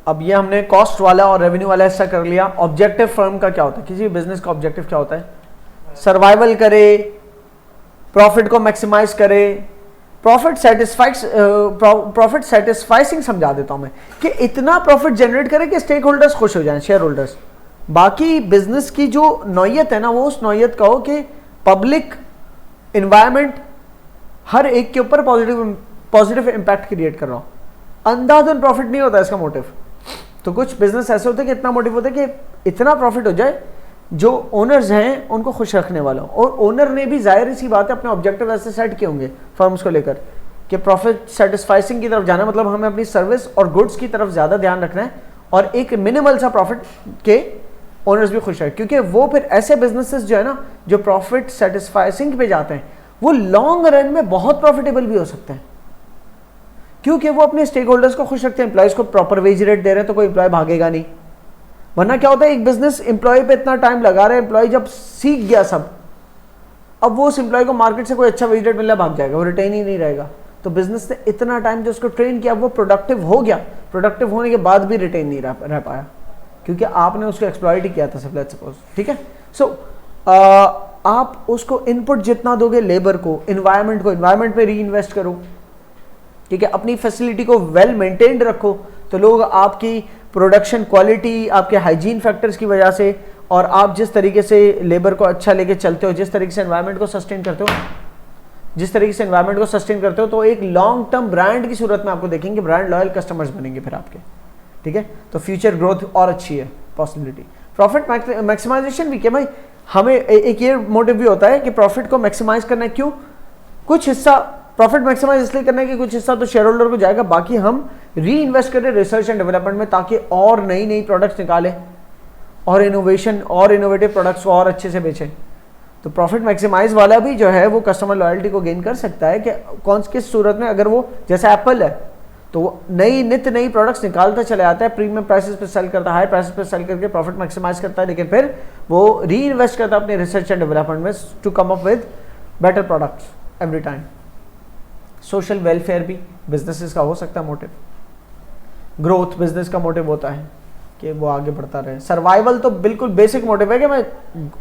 अब ये हमने कॉस्ट वाला और रेवेन्यू वाला हिस्सा कर लिया। ऑब्जेक्टिव फर्म का क्या होता है, किसी बिजनेस का ऑब्जेक्टिव क्या होता है? सर्वाइवल करे, प्रॉफिट को मैक्सिमाइज करे, प्रॉफिट सेटिस्फाइसिंग समझा देता हूं मैं कि इतना प्रॉफिट जनरेट करे कि स्टेक होल्डर्स खुश हो जाएं, शेयर होल्डर्स। बाकी बिजनेस की जो नौयत है ना, वो उस नौयत का हो कि पब्लिक इन्वायरमेंट हर एक के ऊपर पॉजिटिव इंपैक्ट क्रिएट कर रहा हो। अंधाधुन प्रॉफिट नहीं होता इसका मोटिव। तो कुछ बिजनेस ऐसे होते हैं कि इतना मोटिव होता है कि इतना प्रॉफिट हो जाए जो ओनर्स हैं उनको खुश रखने वाला हो, और ओनर ने भी जाहिर सी बात है अपने ऑब्जेक्टिव ऐसे सेट किए होंगे फर्म्स को लेकर कि प्रॉफिट सेटिस्फाइसिंग की तरफ जाना, मतलब हमें अपनी सर्विस और गुड्स की तरफ ज़्यादा ध्यान रखना है और एक मिनिमल सा प्रॉफिट के ओनर्स भी खुश रहे, क्योंकि वो फिर ऐसे बिजनेसेस जो है ना जो प्रॉफिट सेटिस्फाइसिंग पे जाते हैं वो लॉन्ग रन में बहुत प्रॉफिटेबल भी हो सकते हैं, क्योंकि वो अपने स्टेक होल्डर्स को खुश रखते हैं। एम्प्लॉयज को प्रॉपर वेज रेट दे रहे हैं तो कोई एम्प्लॉय भागेगा नहीं, वरना क्या होता है एक बिजनेस एम्प्लॉय पे इतना टाइम लगा रहा है, एम्प्लॉय जब सीख गया सब, अब वो उस एम्प्लॉय को मार्केट से कोई अच्छा वेज रेट मिलना भाग जाएगा, वो रिटेन ही नहीं रहेगा। तो बिजनेस ने इतना टाइम जो उसको ट्रेन किया वो प्रोडक्टिव हो गया, प्रोडक्टिव होने के बाद भी रिटेन नहीं रह पाया क्योंकि आपने उसको एक्सप्लॉइट ही किया था सब, लेट्स सपोज, ठीक है। सो आप उसको इनपुट जितना दोगे लेबर को, इन्वायरमेंट पे री इन्वेस्ट करो, ठीक है, अपनी फैसिलिटी को वेल मेंटेन्ड रखो, तो लोग आपकी प्रोडक्शन क्वालिटी, आपके हाइजीन फैक्टर्स की वजह से, और आप जिस तरीके से लेबर को अच्छा लेके चलते हो, जिस तरीके से एनवायरनमेंट को सस्टेन करते हो, तो एक लॉन्ग टर्म ब्रांड की सूरत में आपको देखेंगे, ब्रांड लॉयल कस्टमर्स बनेंगे फिर आपके, ठीक है। तो फ्यूचर ग्रोथ और अच्छी है पॉसिबिलिटी। प्रॉफिट मैक्सिमाइजेशन भी क्या भाई, हमें एक ये मोटिव भी होता है कि प्रॉफिट को मैक्सिमाइज करना है। क्यों? कुछ हिस्सा प्रॉफिट मैक्सिमाइज इसलिए करना है कि कुछ हिस्सा तो शेयर होल्डर को जाएगा, बाकी हम री इन्वेस्ट करें रिसर्च एंड डेवलपमेंट में, ताकि और नई प्रोडक्ट्स निकालें और इनोवेशन और इनोवेटिव प्रोडक्ट्स को और अच्छे से बेचें। तो प्रॉफिट मैक्सिमाइज वाला भी जो है वो कस्टमर लॉयल्टी को गेन कर सकता है कि किस सूरत में, अगर वो जैसे एप्पल है तो वो नित्य नई प्रोडक्ट्स निकालता चले आता है, प्रीमियम प्राइसेस पे सेल करता है, हाई प्राइसेस पे सेल करके प्रॉफिट मैक्सिमाइज करता है, लेकिन फिर वो री इन्वेस्ट करता है अपने रिसर्च एंड डेवलपमेंट में to come up with better products every time. Social welfare भी बिजनेसेस का हो सकता है मोटिव। ग्रोथ बिजनेस का मोटिव होता है कि वो आगे बढ़ता रहे। सर्वाइवल तो बिल्कुल बेसिक मोटिव है कि मैं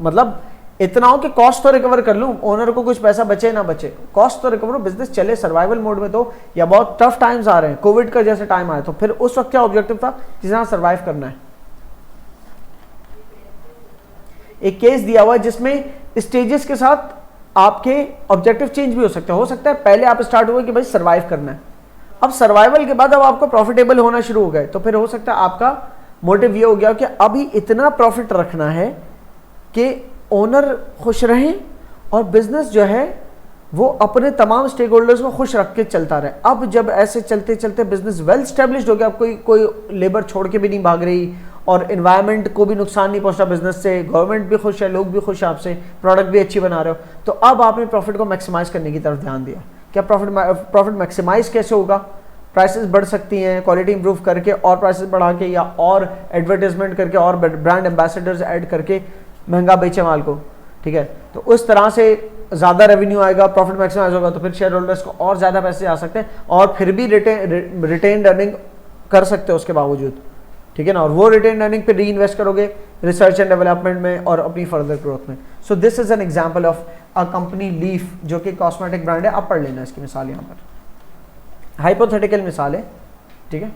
मतलब इतना हो कि कॉस्ट तो रिकवर कर लूं, ओनर को कुछ पैसा बचे ना बचे, कॉस्ट तो रिकवर हो, बिजनेस चले। सर्वाइवल मोड में तो या बहुत टफ टाइम्स आ रहे हैं, कोविड का जैसे टाइम आया, तो फिर उस वक्त क्या ऑब्जेक्टिव था, जिसमें सर्वाइव करना है। एक केस दिया हुआ है जिसमें स्टेजेस के साथ आपके ऑब्जेक्टिव चेंज भी हो सकता है। पहले आप स्टार्ट हुए कि भाई सर्वाइव करना है, अब सर्वाइवल के बाद अब आपको प्रॉफिटेबल होना शुरू हो गए, तो फिर हो सकता है आपका मोटिव ये हो गया कि अभी इतना प्रॉफिट रखना है कि ओनर खुश रहें और बिजनेस जो है वो अपने तमाम स्टेक होल्डर्स को खुश रख के चलता रहे। अब जब ऐसे चलते चलते बिजनेस वेल स्टेब्लिश्ड हो गया, अब कोई लेबर छोड़ के भी नहीं भाग रही और एनवायरनमेंट को भी नुकसान नहीं पहुंचता बिजनेस से, गवर्नमेंट भी खुश है, लोग भी खुश है आपसे, प्रोडक्ट भी अच्छी बना रहे हो, तो अब आपने प्रॉफिट को मैक्सिमाइज करने की तरफ ध्यान दिया। क्या प्रॉफिट मैक्सिमाइज कैसे होगा? प्राइसेस बढ़ सकती हैं क्वालिटी इंप्रूव करके, और प्राइसेस बढ़ा के, या और एडवर्टाइजमेंट करके, और ब्रांड एम्बेसडर्स ऐड करके महंगा बेचे माल को, ठीक है। तो उस तरह से ज़्यादा रेवेन्यू आएगा, प्रॉफिट मैक्सिमाइज होगा, तो फिर शेयर होल्डर्स को और ज़्यादा पैसे आ सकते हैं, और फिर भी रिटेन अर्निंग कर सकते हो उसके बावजूद, ठीक है ना। और वो रिटेन अर्निंग पे री इन्वेस्ट करोगे रिसर्च एंड डेवलपमेंट में और अपनी फर्दर ग्रोथ में। So this is an example of a company leaf, जो कि कॉस्मेटिक ब्रांड है। आप पढ़ लेना इसकी मिसाल यहाँ पर, हाइपोथेटिकल मिसाल है, ठीक है।